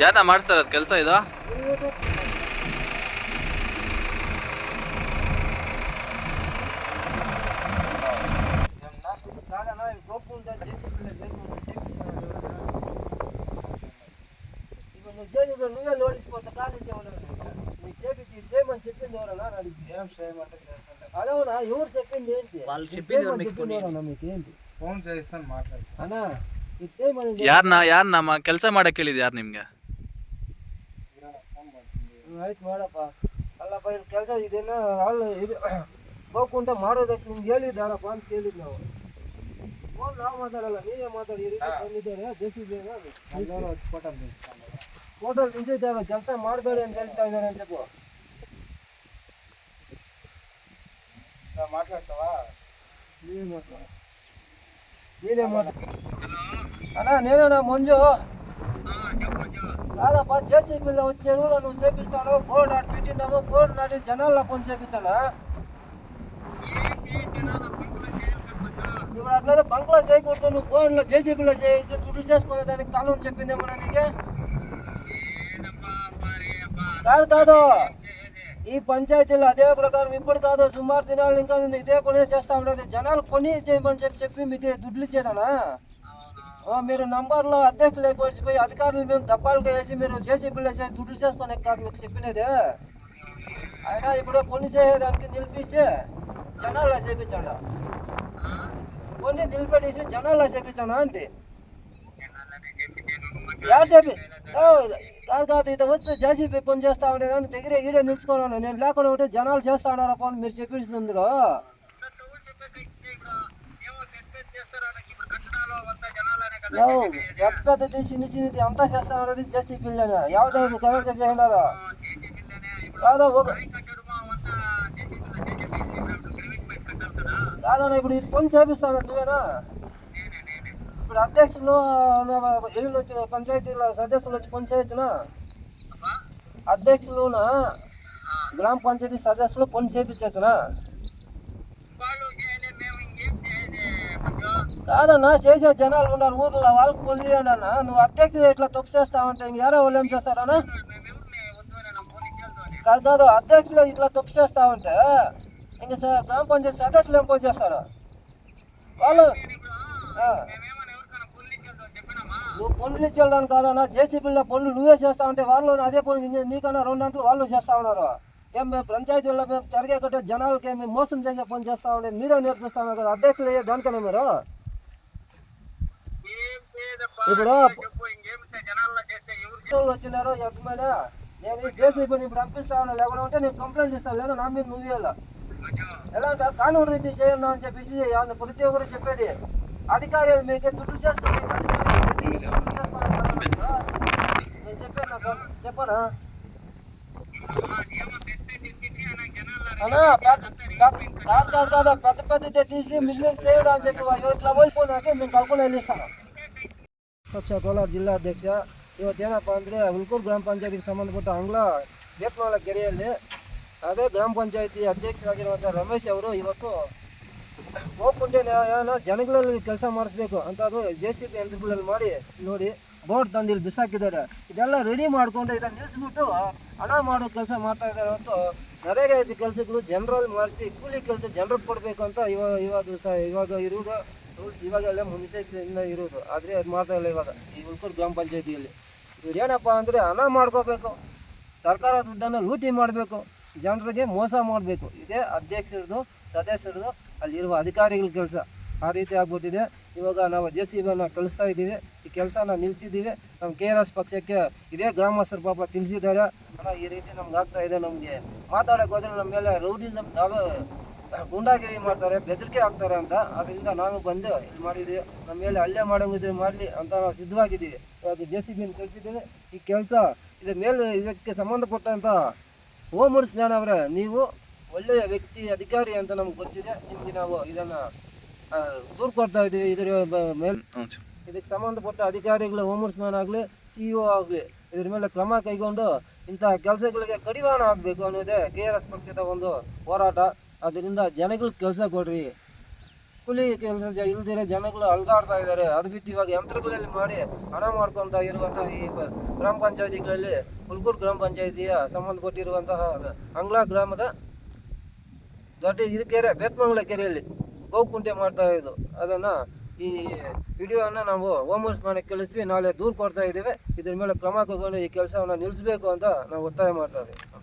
ಯಾರನ್ನ ಮಾಡಿಸ್ತಾರ ಅದು ಕೆಲಸ ಇದು? నువ్వే నోటీసిపోతా కాలేజీ నీకు చేపించి సేమ్ అని చెప్పింది ఎవరన్నా? ఏం చేయమంటే చేస్తాను. అదవునా? ఎవరు చెప్పింది ఏంటి? వాళ్ళు చెప్పింది మీకు ఏంటి? ಫೋನ್ చేస్తాను మాట్లాడతాను అన్నా ಇದು ಸೇಮ್ అని ಯಾರನ್ನ ಕೆಲಸ ಮಾಡಕ್ಕೆ ಹೇಳಿದ್ ಯಾರು ನಿಮ್ಗೆ? ಆಯ್ತು ಮಾಡಪ್ಪ. ಅಲ್ಲಪ್ಪ ಇದು ಕೆಲಸ ಇದೇನ ಅಲ್ಲಿ ಇದು ಹೋಗ್ಕೊಂತ ಮಾಡೋದಕ್ಕೆ ನಿಮ್ಗೆ ಹೇಳಿದ್ದಾರಪ್ಪ ಅಂತ ಕೇಳಿದ್ ನಾವು. ಫೋನ್ ನಾವು ಮಾತಾಡಲ್ಲ, ನೀವೇ ಮಾತಾಡಿರಿ. ಬಂದಿದ್ದಾರೆ ಜೆಸಿಬಿ ಹೋಟೆಲ್ ನಿಂತಿದ್ದಾರೆ, ಕೆಲಸ ಮಾಡಬೇಡಿ ಅಂತ ಹೇಳ್ತಾ ಇದ್ದಾರೆ ಅಂತ చెప్పు. మాట్లాడతావా? ನೀನೇ ಮಾತಾಡ అన్నా. నేనేనా మంజు? కాదప్ప, జేసీబీలో వచ్చి చెరువులో నువ్వు చేపిస్తాను, బోర్డు నాటి పెట్టినావు, బోర్డు నాటి జనాల్లో పని చేపించానా? ఇప్పుడు అట్లయితే బంక్లో చేయకూడదు, నువ్వు బోర్డులో జేసీబీలో చేసి దుడ్లు చేసుకునే దానికి కాలం చెప్పిందేమన్నా నీకే? కాదు, ఈ పంచాయతీలో అదే ప్రకారం ఇప్పుడు కాదు, సుమారు దినాలు ఇంకా ఇదే పని చేస్తా ఉండదు. జనాలు కొని చేయమని చెప్పి మీకు దుడ్లు ఇచ్చేదానా? మీరు నంబర్లో అధ్యక్షులు అయిపోయి అధికారులు మేము దప్పాలుగా వేసి మీరు జేసీబీలో చేసి దుడ్లు చేసుకునే కాదు మీకు చెప్పినది. అయినా ఇప్పుడు పని చేయడానికి నిలిపిస్తే జనాల్లో చేపించండి, కొన్ని నిలబెట్టేసి జనాల్లో చేపించాను అంటే యారు చెప్పి కాదు ఇది వచ్చి జేసీబీ పని చేస్తా ఉంటే దాని దగ్గర ఈడే నిలుచుకున్నాను. నేను లేకుండా ఉంటే జనాలు చేస్తా ఉన్నారా పని మీరు చెప్పించింది అందులో. పెద్దది చిన్నది అంతా చేస్తా ఉన్నది జేసీబీలోనే. యావదేవి కరెక్ట్గా చేసినారు కాదా? కాదన్నా ఇప్పుడు ఇది పని చేపిస్తాను నువ్వేనా? ఇప్పుడు అధ్యక్షులు వీళ్ళు వచ్చి పంచాయతీలో సదస్సులు వచ్చి పని చేయొచ్చునా? అధ్యక్షులునా గ్రామ పంచాయతీ సదస్సులు పని చేపించచ్చునా? కాదన్నా, చేసే జనాలు ఉన్నారు ఊర్లో, వాళ్ళకి పని అన్నా. నువ్వు అధ్యక్షులు ఇట్లా తప్పు చేస్తావంటే ఇంకెవరో వాళ్ళు ఏం చేస్తారన్నా? కాదు, అధ్యక్షులు ఇట్లా తప్పు చేస్తావంటే ఇంకా గ్రామ పంచాయతీ సదస్సులు ఏం పని చేస్తారు వాళ్ళు? నువ్వు పనులు ఇచ్చేయడానికి కాదన్నా, జేసీబీలో పనులు నువ్వే చేస్తా ఉంటే వాళ్ళు అదే పని నీకన్నా 2 గంటలు వాళ్ళు చేస్తా ఉన్నారు. ఏం మేము పంచాయతీలో మేము జరిగే కట్టే జనాలకి మేము మోసం చేసే పని చేస్తా ఉంటే మీరే నేర్పిస్తా ఉన్నారు కదా. అధ్యక్షులు అయ్యే దానికనే మీరు ఇప్పుడు వచ్చినారు ఎంతమైనా నేను ఈ జేసీబీని ఇప్పుడు పంపిస్తా ఉన్నా. లేకుండా ఉంటే నేను కంప్లైంట్ ఇస్తాను, లేదా నా మీద నువ్వు ఎలా అంటే కానూరు రీతి చేయను అని చెప్పేసి ప్రతి ఒక్కరు చెప్పేది. అధికారులు మీకు దుడ్లు చేసుకోండి, నేను చెప్పాను నాకు చెప్పనా అన్నా? కాదు పెద్ద పెద్ద తీసి మిగిలిన చేయడం అని చెప్పి ఇట్లా ಹೋಗ್ಕೊಂಡಾಗೆ మేము ಕಳ್ಕೊಂಡು వెళ్ళిస్తాను. ಪಕ್ಷ ಕೋಲಾರ ಜಿಲ್ಲಾ ಅಧ್ಯಕ್ಷ. ಇವತ್ತೇನಪ್ಪ ಅಂದರೆ ಹುಲ್ಕೂರು ಗ್ರಾಮ ಪಂಚಾಯತಿಗೆ ಸಂಬಂಧಪಟ್ಟ ಅಂಗ್ಲ ಬೇತ್ಮಾಳ ಕೆರೆಯಲ್ಲಿ ಅದೇ ಗ್ರಾಮ ಪಂಚಾಯತಿ ಅಧ್ಯಕ್ಷರಾಗಿರುವಂಥ ರಮೇಶ್ ಅವರು ಇವತ್ತು ಹೋಗ್ಕೊಂಡೆ ಏನೋ ಜನಗಳಲ್ಲಿ ಕೆಲಸ ಮಾಡಿಸ್ಬೇಕು ಅಂತ ಅದು ಜೆಸಿಬಿ ಯಂತ್ರಗಳಲ್ಲಿ ಮಾಡಿ ನೋಡಿ ಬೋರ್ಡ್ ತಂದು ಇಲ್ಲಿ ಬಿಸಾಕಿದ್ದಾರೆ. ಇದೆಲ್ಲ ರೆಡಿ ಮಾಡಿಕೊಂಡು ಇದನ್ನು ನಿಲ್ಲಿಸ್ಬಿಟ್ಟು ಹಣ ಮಾಡೋ ಕೆಲಸ ಮಾಡ್ತಾ ಇದ್ದಾರೆ ಹೊತ್ತು ನರೇಗಾ ಕೆಲಸಗಳು ಜನರಲ್ಲಿ ಮಾಡಿಸಿ ಕೂಲಿ ಕೆಲಸ ಜನರಿಗೆ ಕೊಡಬೇಕು ಅಂತ ಇವಾಗ ಇರುವುದು ರೂಲ್ಸ್. ಇವಾಗೆಲ್ಲ ಮುಂಚೆಯಿಂದ ಇರೋದು, ಆದರೆ ಅದು ಮಾಡ್ತಾ ಇಲ್ಲ ಇವಾಗ ಈ ಹುಲ್ಕೂರು ಗ್ರಾಮ ಪಂಚಾಯತಿಯಲ್ಲಿ. ಇವ್ರು ಏನಪ್ಪ ಅಂದರೆ ಹಣ ಮಾಡ್ಕೋಬೇಕು, ಸರ್ಕಾರ ದುಡ್ಡನ್ನು ಲೂಟಿ ಮಾಡಬೇಕು, ಜನರಿಗೆ ಮೋಸ ಮಾಡಬೇಕು. ಇದೇ ಅಧ್ಯಕ್ಷರದು ಸದಸ್ಯರದು ಅಲ್ಲಿರುವ ಅಧಿಕಾರಿಗಳ ಕೆಲಸ. ಆ ರೀತಿ ಆಗ್ಬಿಟ್ಟಿದೆ. ಇವಾಗ ನಾವು ಜೆಸಿಬಿಯನ್ನು ಕಳಿಸ್ತಾ ಇದ್ದೀವಿ, ಈ ಕೆಲಸನ ನಿಲ್ಲಿಸಿದ್ದೀವಿ. ನಮ್ಮ KRS ಪಕ್ಷಕ್ಕೆ ಇದೇ ಗ್ರಾಮಸ್ಥರು ಪಾಪ ತಿಳಿಸಿದ್ದಾರೆ, ಅಣ್ಣ ಈ ರೀತಿ ನಮ್ಗೆ ಆಗ್ತಾ ಇದೆ, ನಮಗೆ ಮಾತಾಡೋಕೆ ಹೋದರೆ ನಮ್ಮ ಮೇಲೆ ರೌಡಿಸಮ್ ಗುಂಡಾಗಿರಿ ಮಾಡ್ತಾರೆ, ಬೆದರಿಕೆ ಆಗ್ತಾರೆ ಅಂತ. ಅದರಿಂದ ನಾನು ಬಂದು ಇಲ್ಲಿ ಮಾಡಿದ್ದೀವಿ. ನಮ್ಮ ಮೇಲೆ ಹಲ್ಲೆ ಮಾಡೋಂಗಿದ್ರೆ ಮಾಡಲಿ ಅಂತ ನಾವು ಸಿದ್ಧವಾಗಿದ್ದೀವಿ. ಇವಾಗ ಜೆಸಿಬಿಯನ್ನು ಕಳಿಸಿದ್ದೀವಿ. ಈ ಕೆಲಸ ಇದ್ರ ಮೇಲೆ ಇದಕ್ಕೆ ಸಂಬಂಧಪಟ್ಟಂಥ ಹೋಮ್ ಮ್ಯಾನ್ ಅವರೇ, ನೀವು ಒಳ್ಳೆಯ ವ್ಯಕ್ತಿ ಅಧಿಕಾರಿ ಅಂತ ನಮ್ಗೆ ಗೊತ್ತಿದೆ. ನಿಮಗೆ ನಾವು ಇದನ್ನು ದೂರು ಕೊಡ್ತಾ ಇದ್ದೀವಿ. ಇದರ ಮೇಲೆ ಇದಕ್ಕೆ ಸಂಬಂಧಪಟ್ಟ ಅಧಿಕಾರಿಗಳು ಹೋಮ್ ಮ್ಯಾನ್ ಆಗಲಿ CEO ಆಗಲಿ ಇದ್ರ ಮೇಲೆ ಕ್ರಮ ಕೈಗೊಂಡು ಇಂತಹ ಕೆಲಸಗಳಿಗೆ ಕಡಿವಾಣ ಆಗಬೇಕು ಅನ್ನೋದೇ KRS ಪಕ್ಷದ ಒಂದು ಹೋರಾಟ. ಅದರಿಂದ ಜನಗಳಿಗೆ ಕೆಲಸ ಕೊಡ್ರಿ. ಕೂಲಿ ಕೆಲಸ ಇಲ್ದಿರೋ ಜನಗಳು ಅಲ್ದಾಡ್ತಾ ಇದ್ದಾರೆ. ಅದು ಬಿಟ್ಟು ಇವಾಗ ಯಂತ್ರಗಳಲ್ಲಿ ಮಾಡಿ ಹಣ ಮಾಡ್ಕೊತಾ ಇರುವಂತಹ ಈ ಗ್ರಾಮ ಪಂಚಾಯತಿಗಳಲ್ಲಿ ಹುಲ್ಗೂರು ಗ್ರಾಮ ಪಂಚಾಯತಿಯ ಸಂಬಂಧಪಟ್ಟಿರುವಂತಹ ಅಂಗ್ಲಾ ಗ್ರಾಮದ ದೊಡ್ಡ ಇದು ಕೆರೆ ಬೇತ್ಮಂಗ್ಲ ಕೆರೆಯಲ್ಲಿ ಗೋಕುಂಟೆ ಮಾಡ್ತಾ ಇದ್ದು ಅದನ್ನು ಈ ವಿಡಿಯೋವನ್ನು ನಾವು ಹೋಮ್ವರ್ಕ್ಸ್ ಕಳಿಸಿ ನಾಳೆ ದೂರು ಕೊಡ್ತಾ ಇದ್ದೇವೆ. ಇದ್ರ ಮೇಲೆ ಕ್ರಮ ತಗೊಂಡು ಈ ಕೆಲಸವನ್ನು ನಿಲ್ಲಿಸಬೇಕು ಅಂತ ನಾವು ಒತ್ತಾಯ ಮಾಡ್ತಾ ಇದ್ದೀವಿ.